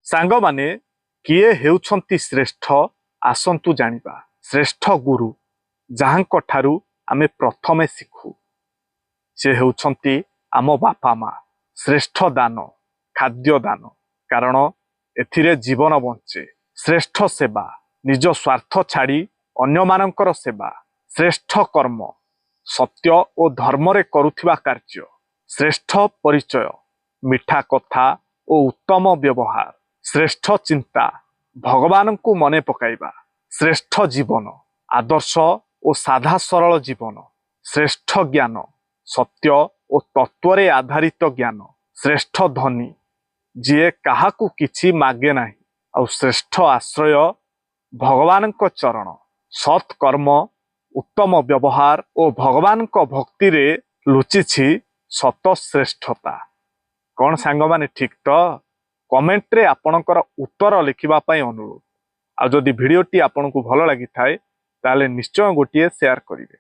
सांग माने किए हेउछंती श्रेष्ठ आसंतु जानिबा। श्रेष्ठ गुरु जाहांको ठारू आमे प्रथमे शिखु से हेउछंती आम बापा माँ। श्रेष्ठ दान खाद्य दान, कारण एथिरे जीवन बंचे। श्रेष्ठ सेवा निज स्वार्थ छाड़ी अन्य मानकर सेवा। श्रेष्ठ कर्म सत्य और धर्म रे करुथिबा कार्य। श्रेष्ठ परिचय मिठा कथा और उत्तम व्यवहार। श्रेष्ठ चिंता भगवान को मने पकाइबा। श्रेष्ठ जीवन आदर्श और साधा सरल जीवन। श्रेष्ठ ज्ञान सत्य और तत्व रे आधारित ज्ञान। श्रेष्ठ धनी जीए काहाकू किछि मागे नाही। और श्रेष्ठ आश्रय भगवान को चरण। सत्कर्म उत्तम व्यवहार और भगवान को भक्ति रे लुचिछि सत श्रेष्ठता। कौन सांग माने ठीक तो? कमेंट रे आपणकर उत्तर लिखिबा पई अनुरोध। आ जदि भिडियोटी आपनकु भलो लागि थाए ताले निश्चय गोटिए शेयर करिवे।